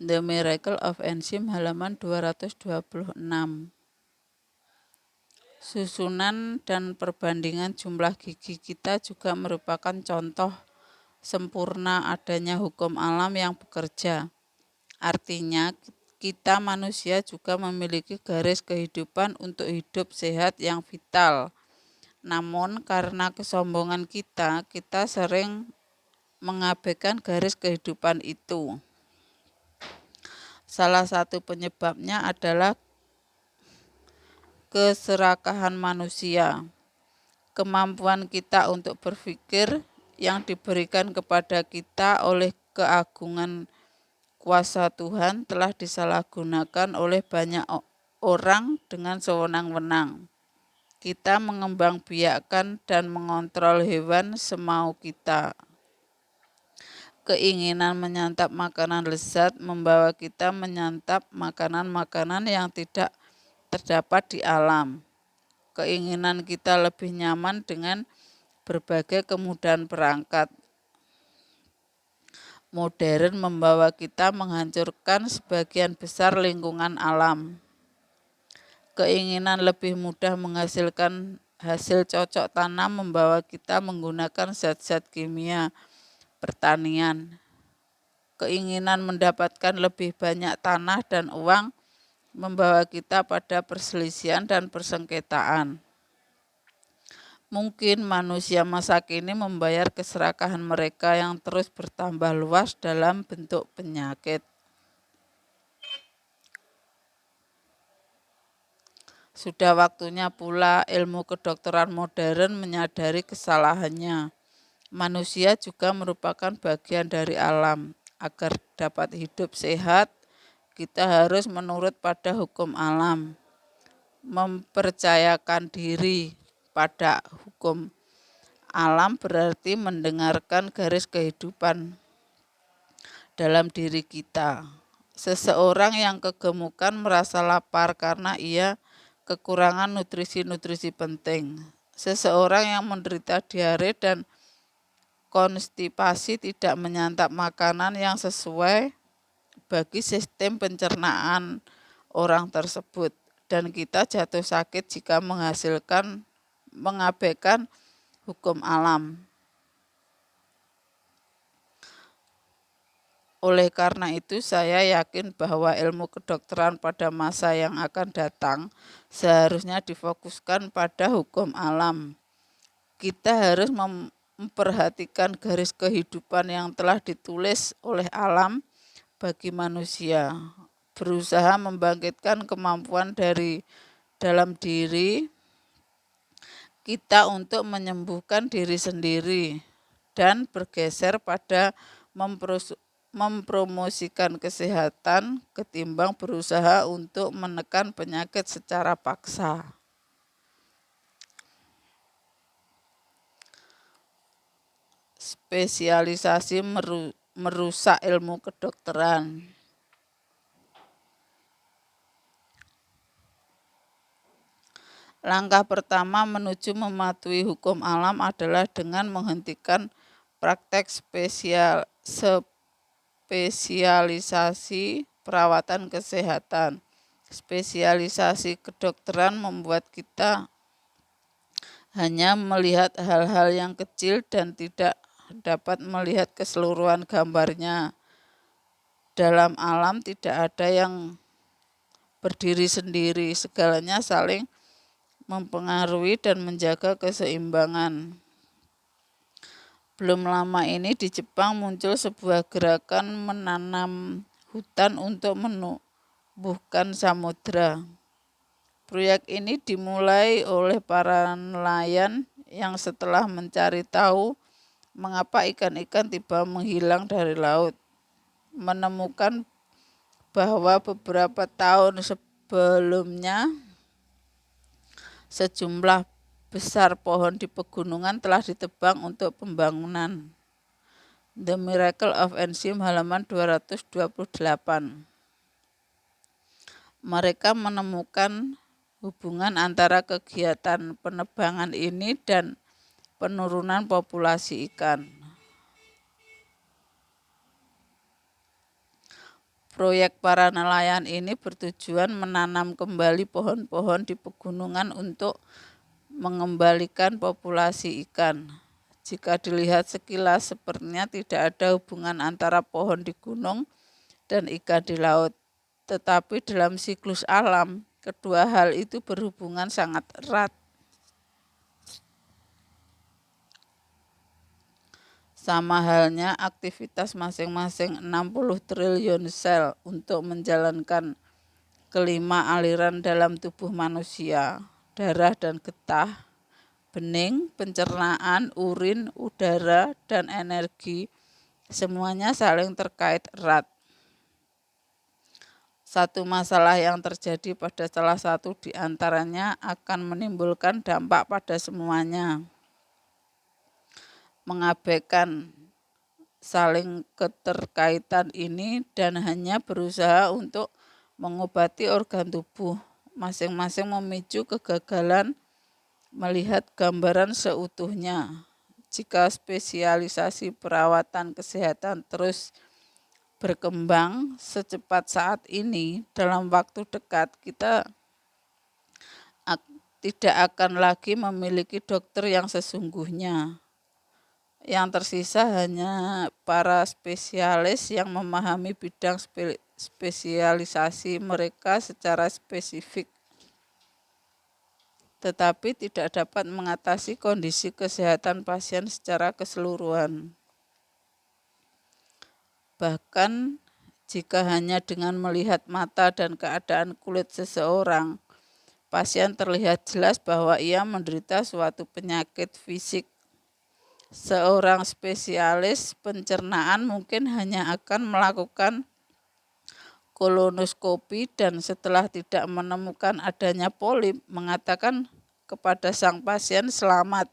The Miracle of Enzim halaman 226. Susunan dan perbandingan jumlah gigi kita juga merupakan contoh sempurna adanya hukum alam yang bekerja. Artinya, kita manusia juga memiliki garis kehidupan untuk hidup sehat yang vital. Namun, karena kesombongan kita sering mengabaikan garis kehidupan itu. Salah satu penyebabnya adalah keserakahan manusia. Kemampuan kita untuk berpikir yang diberikan kepada kita oleh keagungan kuasa Tuhan telah disalahgunakan oleh banyak orang dengan sewenang-wenang. Kita mengembangbiakkan dan mengontrol hewan semau kita. Keinginan menyantap makanan lezat membawa kita menyantap makanan-makanan yang tidak terdapat di alam. Keinginan kita lebih nyaman dengan berbagai kemudahan perangkat modern membawa kita menghancurkan sebagian besar lingkungan alam. Keinginan lebih mudah menghasilkan hasil cocok tanam membawa kita menggunakan zat-zat kimia pertanian. Keinginan mendapatkan lebih banyak tanah dan uang membawa kita pada perselisihan dan persengketaan. Mungkin manusia masa kini membayar keserakahan mereka yang terus bertambah luas dalam bentuk penyakit. Sudah waktunya pula ilmu kedokteran modern menyadari kesalahannya. Manusia juga merupakan bagian dari alam. Agar dapat hidup sehat, kita harus menurut pada hukum alam. Mempercayakan diri pada hukum alam berarti mendengarkan garis kehidupan dalam diri kita. Seseorang yang kegemukan merasa lapar karena ia kekurangan nutrisi-nutrisi penting. Seseorang yang menderita diare dan konstipasi tidak menyantap makanan yang sesuai bagi sistem pencernaan orang tersebut, dan kita jatuh sakit jika mengabaikan hukum alam. Oleh karena itu, saya yakin bahwa ilmu kedokteran pada masa yang akan datang seharusnya difokuskan pada hukum alam. Kita harus memperhatikan garis kehidupan yang telah ditulis oleh alam bagi manusia, berusaha membangkitkan kemampuan dari dalam diri kita untuk menyembuhkan diri sendiri dan bergeser pada mempromosikan kesehatan ketimbang berusaha untuk menekan penyakit secara paksa. Spesialisasi merusak ilmu kedokteran. Langkah pertama menuju mematuhi hukum alam adalah dengan menghentikan praktek spesialisasi perawatan kesehatan. Spesialisasi kedokteran membuat kita hanya melihat hal-hal yang kecil dan tidak dapat melihat keseluruhan gambarnya. Dalam alam tidak ada yang berdiri sendiri, segalanya saling mempengaruhi dan menjaga keseimbangan. Belum lama ini di Jepang muncul sebuah gerakan menanam hutan untuk menumbuhkan samudra. Proyek ini dimulai oleh para nelayan yang setelah mencari tahu mengapa ikan-ikan tiba menghilang dari laut, menemukan bahwa beberapa tahun sebelumnya sejumlah besar pohon di pegunungan telah ditebang untuk pembangunan. The Miracle of Enzim halaman 228. Mereka menemukan hubungan antara kegiatan penebangan ini dan penurunan populasi ikan. Proyek para nelayan ini bertujuan menanam kembali pohon-pohon di pegunungan untuk mengembalikan populasi ikan. Jika dilihat sekilas, sepertinya tidak ada hubungan antara pohon di gunung dan ikan di laut. Tetapi dalam siklus alam, kedua hal itu berhubungan sangat erat. Sama halnya aktivitas masing-masing 60 triliun sel untuk menjalankan kelima aliran dalam tubuh manusia, darah dan getah, bening, pencernaan, urin, udara, dan energi, semuanya saling terkait erat. Satu masalah yang terjadi pada salah satu di antaranya akan menimbulkan dampak pada semuanya. Mengabaikan saling keterkaitan ini dan hanya berusaha untuk mengobati organ tubuh masing-masing memicu kegagalan melihat gambaran seutuhnya. Jika spesialisasi perawatan kesehatan terus berkembang secepat saat ini, dalam waktu dekat kita tidak akan lagi memiliki dokter yang sesungguhnya. Yang tersisa hanya para spesialis yang memahami bidang spesialisasi mereka secara spesifik, tetapi tidak dapat mengatasi kondisi kesehatan pasien secara keseluruhan. Bahkan jika hanya dengan melihat mata dan keadaan kulit seseorang, pasien terlihat jelas bahwa ia menderita suatu penyakit fisik. Seorang spesialis pencernaan mungkin hanya akan melakukan kolonoskopi dan setelah tidak menemukan adanya polip, mengatakan kepada sang pasien, "Selamat,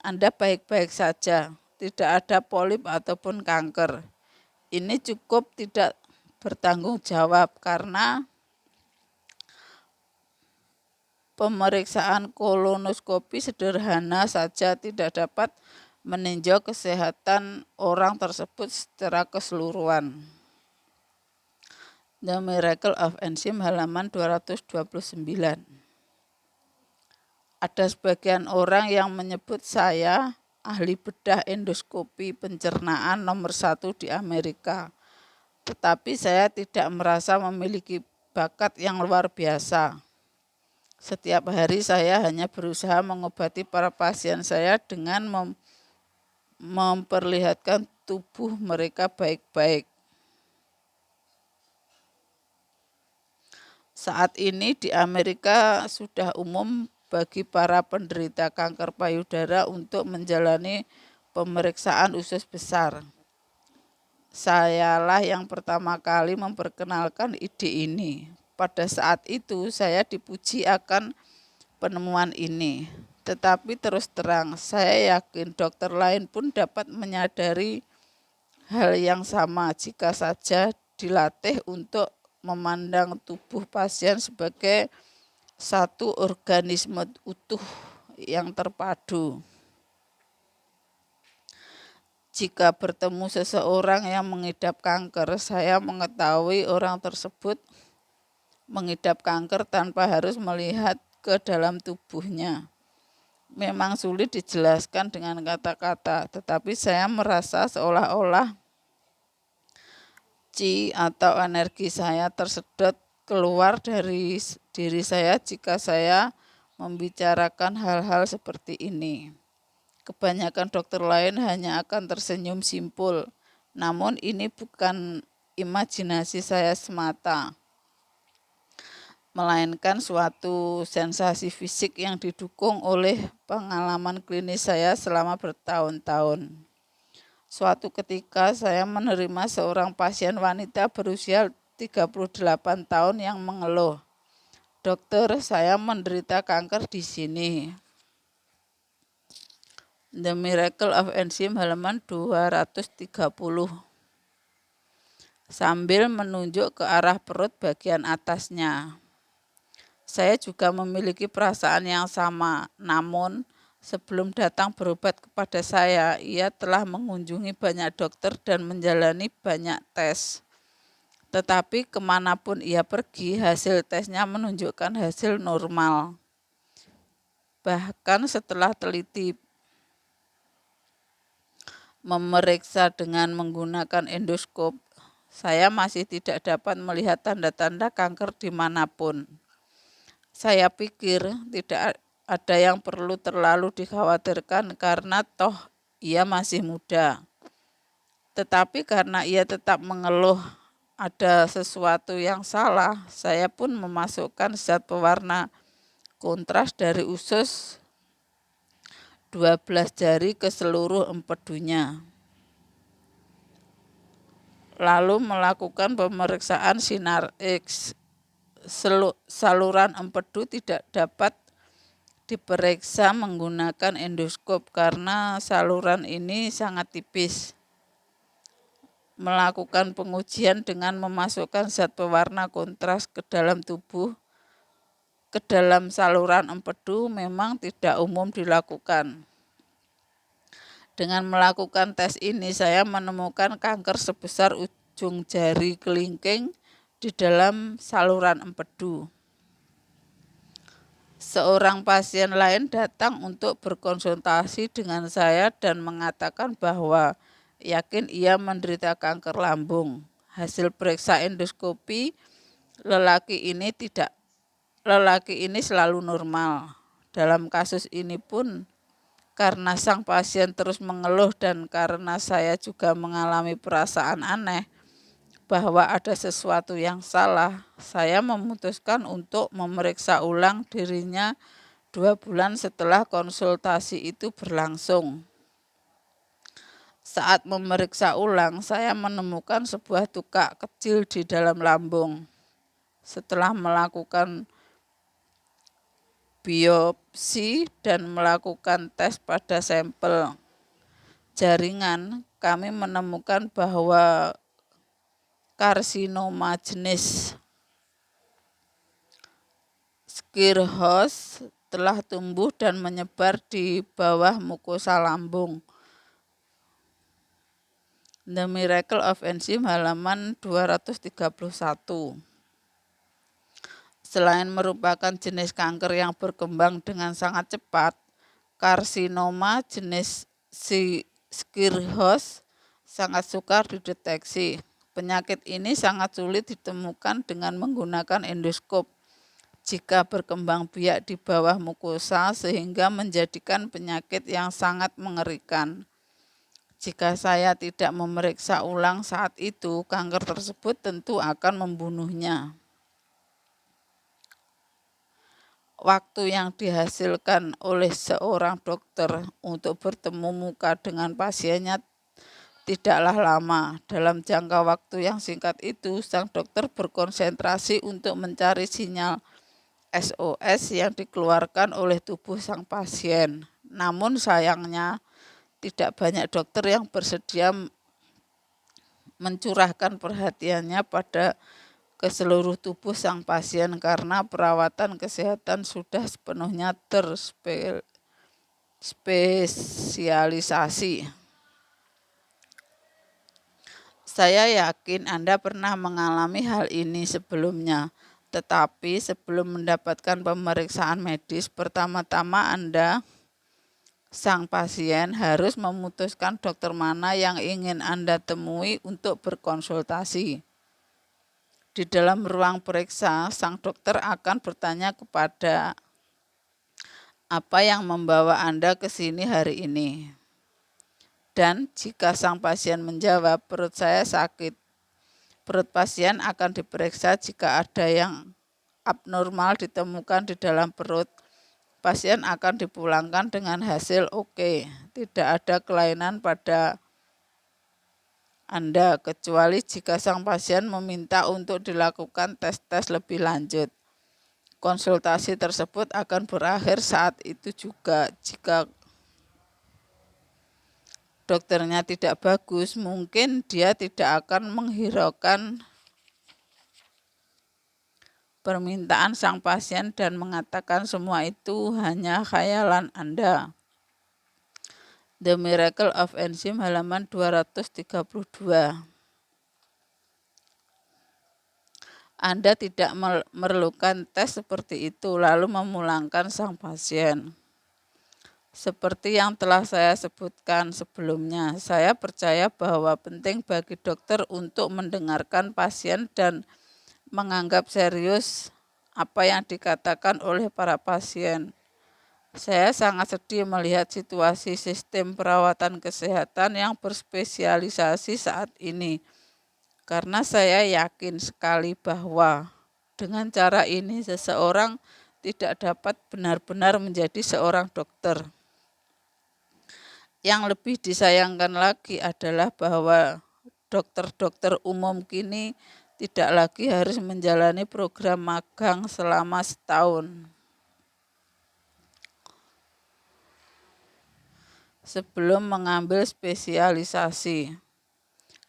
Anda baik-baik saja, tidak ada polip ataupun kanker." Ini cukup tidak bertanggung jawab karena pemeriksaan kolonoskopi sederhana saja tidak dapat meninjau kesehatan orang tersebut secara keseluruhan. The Miracle of Enzym halaman 229. Ada sebagian orang yang menyebut saya ahli bedah endoskopi pencernaan nomor 1 di Amerika. Tetapi saya tidak merasa memiliki bakat yang luar biasa. Setiap hari saya hanya berusaha mengobati para pasien saya dengan memperlihatkan tubuh mereka baik-baik. Saat ini di Amerika sudah umum bagi para penderita kanker payudara untuk menjalani pemeriksaan usus besar. Sayalah yang pertama kali memperkenalkan ide ini. Pada saat itu saya dipuji akan penemuan ini. Tetapi terus terang, saya yakin dokter lain pun dapat menyadari hal yang sama jika saja dilatih untuk memandang tubuh pasien sebagai satu organisme utuh yang terpadu. Jika bertemu seseorang yang mengidap kanker, saya mengetahui orang tersebut mengidap kanker tanpa harus melihat ke dalam tubuhnya. Memang sulit dijelaskan dengan kata-kata, tetapi saya merasa seolah-olah chi atau energi saya tersedot keluar dari diri saya jika saya membicarakan hal-hal seperti ini. Kebanyakan dokter lain hanya akan tersenyum simpul, namun ini bukan imajinasi saya semata, melainkan suatu sensasi fisik yang didukung oleh pengalaman klinis saya selama bertahun-tahun. Suatu ketika saya menerima seorang pasien wanita berusia 38 tahun yang mengeluh, "Dokter, saya menderita kanker di sini." The Miracle of Enzym halaman 230. Sambil menunjuk ke arah perut bagian atasnya. Saya juga memiliki perasaan yang sama, namun sebelum datang berobat kepada saya, ia telah mengunjungi banyak dokter dan menjalani banyak tes. Tetapi kemanapun ia pergi, hasil tesnya menunjukkan hasil normal. Bahkan setelah teliti memeriksa dengan menggunakan endoskop, saya masih tidak dapat melihat tanda-tanda kanker dimanapun. Saya pikir tidak ada yang perlu terlalu dikhawatirkan karena toh ia masih muda. Tetapi karena ia tetap mengeluh ada sesuatu yang salah, saya pun memasukkan zat pewarna kontras dari usus 12 jari ke seluruh empedunya. Lalu melakukan pemeriksaan sinar X. Saluran empedu tidak dapat diperiksa menggunakan endoskop karena saluran ini sangat tipis. Melakukan pengujian dengan memasukkan zat pewarna kontras ke dalam tubuh, ke dalam saluran empedu memang tidak umum dilakukan. Dengan melakukan tes ini, saya menemukan kanker sebesar ujung jari kelingking di dalam saluran empedu. Seorang pasien lain datang untuk berkonsultasi dengan saya dan mengatakan bahwa yakin ia menderita kanker lambung. Hasil periksa endoskopi lelaki ini selalu normal. Dalam kasus ini pun karena sang pasien terus mengeluh dan karena saya juga mengalami perasaan aneh bahwa ada sesuatu yang salah, saya memutuskan untuk memeriksa ulang dirinya 2 bulan setelah konsultasi itu berlangsung. Saat memeriksa ulang, saya menemukan sebuah tukak kecil di dalam lambung. Setelah melakukan biopsi dan melakukan tes pada sampel jaringan, kami menemukan bahwa karsinoma jenis Schirrhosis telah tumbuh dan menyebar di bawah mukosa lambung. The Miracle of Enzyme halaman 231. Selain merupakan jenis kanker yang berkembang dengan sangat cepat, karsinoma jenis Schirrhosis sangat sukar dideteksi. Penyakit ini sangat sulit ditemukan dengan menggunakan endoskop jika berkembang biak di bawah mukosa sehingga menjadikan penyakit yang sangat mengerikan. Jika saya tidak memeriksa ulang saat itu, kanker tersebut tentu akan membunuhnya. Waktu yang dihasilkan oleh seorang dokter untuk bertemu muka dengan pasiennya tidaklah lama. Dalam jangka waktu yang singkat itu, sang dokter berkonsentrasi untuk mencari sinyal SOS yang dikeluarkan oleh tubuh sang pasien. Namun sayangnya, tidak banyak dokter yang bersedia mencurahkan perhatiannya ke seluruh tubuh sang pasien karena perawatan kesehatan sudah sepenuhnya terspesialisasi. Saya yakin Anda pernah mengalami hal ini sebelumnya, tetapi sebelum mendapatkan pemeriksaan medis, pertama-tama Anda, sang pasien, harus memutuskan dokter mana yang ingin Anda temui untuk berkonsultasi. Di dalam ruang periksa, sang dokter akan bertanya kepada apa yang membawa Anda ke sini hari ini. Dan jika sang pasien menjawab, perut saya sakit, perut pasien akan diperiksa. Jika ada yang abnormal ditemukan di dalam perut, pasien akan dipulangkan dengan hasil oke. Tidak ada kelainan pada Anda, kecuali jika sang pasien meminta untuk dilakukan tes-tes lebih lanjut. Konsultasi tersebut akan berakhir saat itu juga. Jika dokternya tidak bagus, mungkin dia tidak akan menghiraukan permintaan sang pasien dan mengatakan semua itu hanya khayalan Anda. The Miracle of Enzyme halaman 232. Anda tidak memerlukan tes seperti itu lalu memulangkan sang pasien. Seperti yang telah saya sebutkan sebelumnya, saya percaya bahwa penting bagi dokter untuk mendengarkan pasien dan menganggap serius apa yang dikatakan oleh para pasien. Saya sangat sedih melihat situasi sistem perawatan kesehatan yang berspesialisasi saat ini, karena saya yakin sekali bahwa dengan cara ini seseorang tidak dapat benar-benar menjadi seorang dokter. Yang lebih disayangkan lagi adalah bahwa dokter-dokter umum kini tidak lagi harus menjalani program magang selama setahun sebelum mengambil spesialisasi.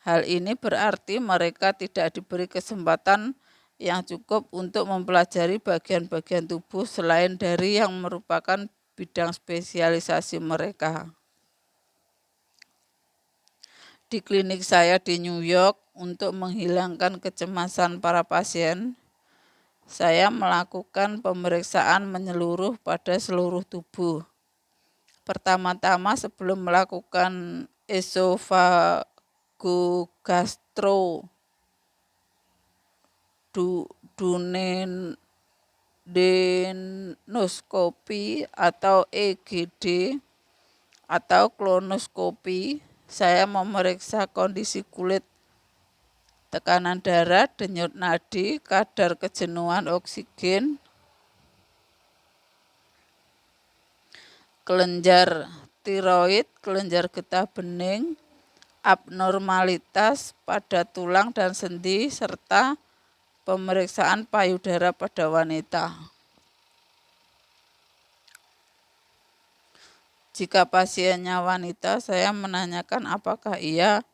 Hal ini berarti mereka tidak diberi kesempatan yang cukup untuk mempelajari bagian-bagian tubuh selain dari yang merupakan bidang spesialisasi mereka. Di klinik saya di New York, untuk menghilangkan kecemasan para pasien, saya melakukan pemeriksaan menyeluruh pada seluruh tubuh. Pertama-tama sebelum melakukan esofagogastroduodenoskopi atau EGD atau kolonoskopi, saya memeriksa kondisi kulit, tekanan darah, denyut nadi, kadar kejenuhan oksigen, kelenjar tiroid, kelenjar getah bening, abnormalitas pada tulang dan sendi, serta pemeriksaan payudara pada wanita. Jika pasiennya wanita, saya menanyakan apakah ia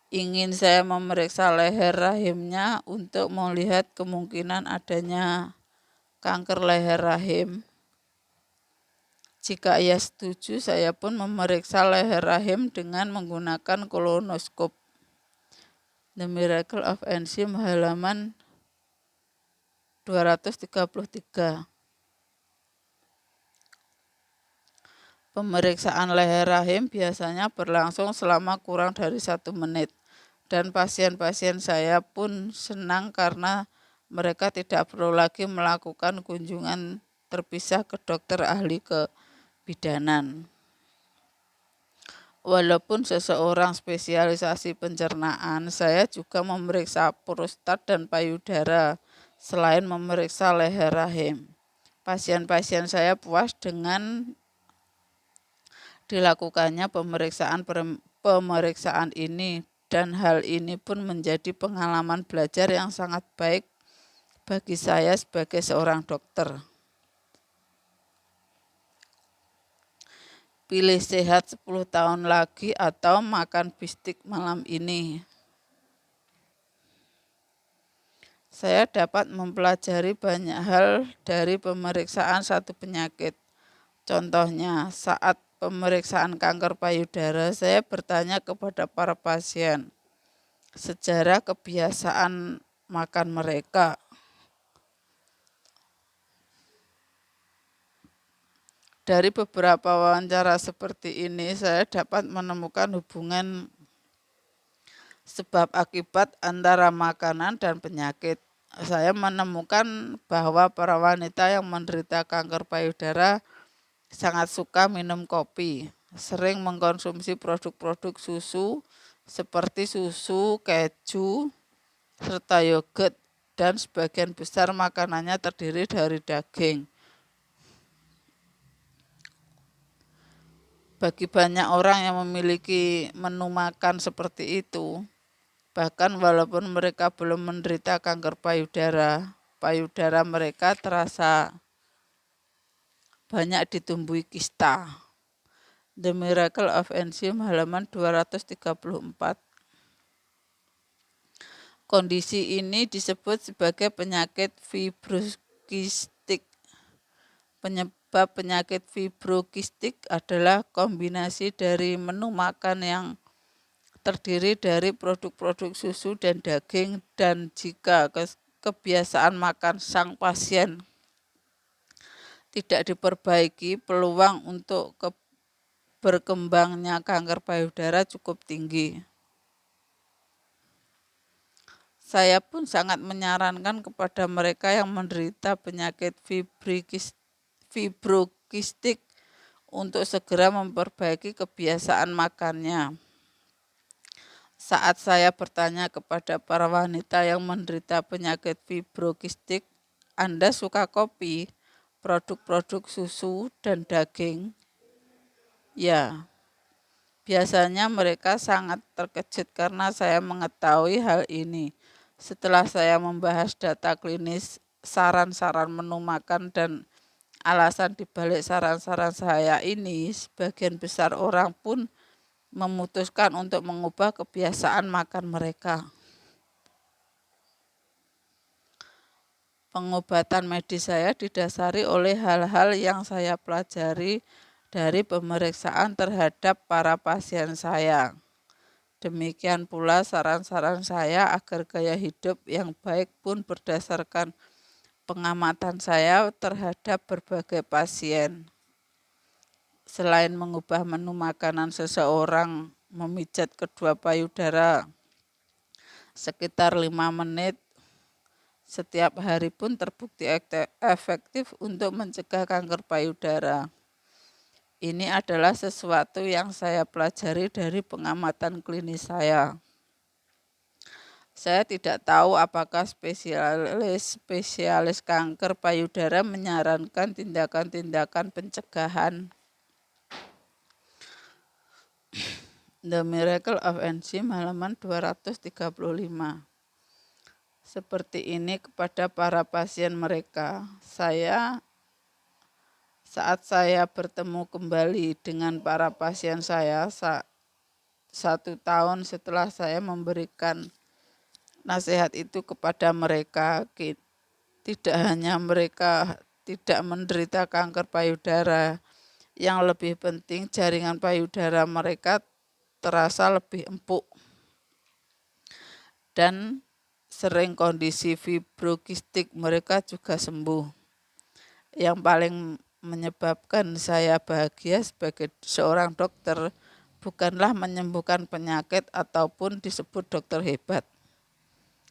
ingin saya memeriksa leher rahimnya untuk melihat kemungkinan adanya kanker leher rahim. Jika ia setuju, saya pun memeriksa leher rahim dengan menggunakan kolonoskop. The Miracle of Enzym halaman 233. Pemeriksaan leher rahim biasanya berlangsung selama kurang dari 1 menit, dan pasien-pasien saya pun senang karena mereka tidak perlu lagi melakukan kunjungan terpisah ke dokter ahli kebidanan. Walaupun seseorang spesialisasi pencernaan, saya juga memeriksa prostat dan payudara selain memeriksa leher rahim. Pasien-pasien saya puas dengan dilakukannya pemeriksaan ini, dan hal ini pun menjadi pengalaman belajar yang sangat baik bagi saya sebagai seorang dokter. Pilih sehat 10 tahun lagi atau makan bistik malam ini. Saya dapat mempelajari banyak hal dari pemeriksaan satu penyakit. Contohnya, saat pemeriksaan kanker payudara, saya bertanya kepada para pasien sejarah kebiasaan makan mereka. Dari beberapa wawancara seperti ini, saya dapat menemukan hubungan sebab akibat antara makanan dan penyakit. Saya menemukan bahwa para wanita yang menderita kanker payudara sangat suka minum kopi, sering mengkonsumsi produk-produk susu seperti susu, keju, serta yogurt, dan sebagian besar makanannya terdiri dari daging. Bagi banyak orang yang memiliki menu makan seperti itu, bahkan walaupun mereka belum menderita kanker payudara mereka terasa banyak ditumbuhi kista. The Miracle of Enzym halaman 234. Kondisi ini disebut sebagai penyakit fibrokistik. Penyebab penyakit fibrokistik adalah kombinasi dari menu makan yang terdiri dari produk-produk susu dan daging, dan jika kebiasaan makan sang pasien tidak diperbaiki, peluang untuk berkembangnya kanker payudara cukup tinggi. Saya pun sangat menyarankan kepada mereka yang menderita penyakit fibrokistik untuk segera memperbaiki kebiasaan makannya. Saat saya bertanya kepada para wanita yang menderita penyakit fibrokistik, Anda suka kopi, produk-produk susu, dan daging? Ya, biasanya mereka sangat terkejut karena saya mengetahui hal ini. Setelah saya membahas data klinis, saran-saran menu makan, dan alasan dibalik saran-saran saya ini, sebagian besar orang pun memutuskan untuk mengubah kebiasaan makan mereka. Pengobatan medis saya didasari oleh hal-hal yang saya pelajari dari pemeriksaan terhadap para pasien saya. Demikian pula saran-saran saya agar gaya hidup yang baik pun berdasarkan pengamatan saya terhadap berbagai pasien. Selain mengubah menu makanan, seseorang memijat kedua payudara sekitar 5 menit setiap hari pun terbukti efektif untuk mencegah kanker payudara. Ini adalah sesuatu yang saya pelajari dari pengamatan klinis saya. Saya tidak tahu apakah spesialis kanker payudara menyarankan tindakan-tindakan pencegahan. The Miracle of Enzym, halaman 235. Seperti ini kepada para pasien mereka. Saat saya bertemu kembali dengan para pasien saya 1 tahun setelah saya memberikan nasihat itu kepada mereka, tidak hanya mereka tidak menderita kanker payudara, yang lebih penting jaringan payudara mereka terasa lebih empuk dan sering kondisi fibrokistik mereka juga sembuh. Yang paling menyebabkan saya bahagia sebagai seorang dokter bukanlah menyembuhkan penyakit ataupun disebut dokter hebat,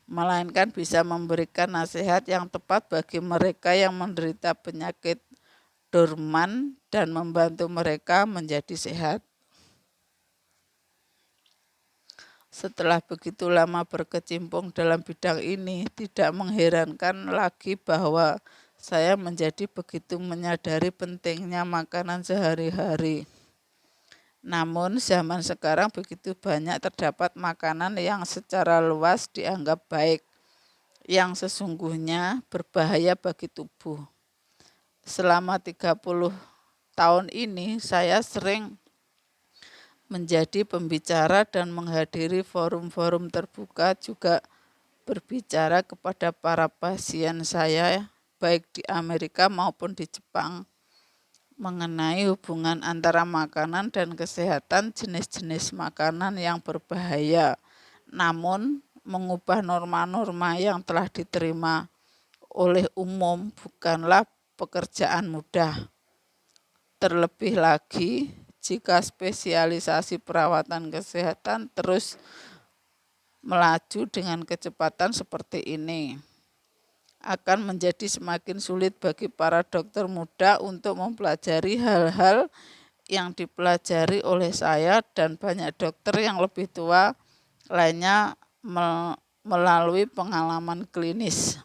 melainkan bisa memberikan nasihat yang tepat bagi mereka yang menderita penyakit dorman dan membantu mereka menjadi sehat. Setelah begitu lama berkecimpung dalam bidang ini, tidak mengherankan lagi bahwa saya menjadi begitu menyadari pentingnya makanan sehari-hari. Namun zaman sekarang begitu banyak terdapat makanan yang secara luas dianggap baik, yang sesungguhnya berbahaya bagi tubuh. Selama 30 tahun ini saya sering menjadi pembicara dan menghadiri forum-forum terbuka, juga berbicara kepada para pasien saya baik di Amerika maupun di Jepang mengenai hubungan antara makanan dan kesehatan, jenis-jenis makanan yang berbahaya. Namun mengubah norma-norma yang telah diterima oleh umum bukanlah pekerjaan mudah. Terlebih lagi jika spesialisasi perawatan kesehatan terus melaju dengan kecepatan seperti ini, akan menjadi semakin sulit bagi para dokter muda untuk mempelajari hal-hal yang dipelajari oleh saya dan banyak dokter yang lebih tua lainnya melalui pengalaman klinis.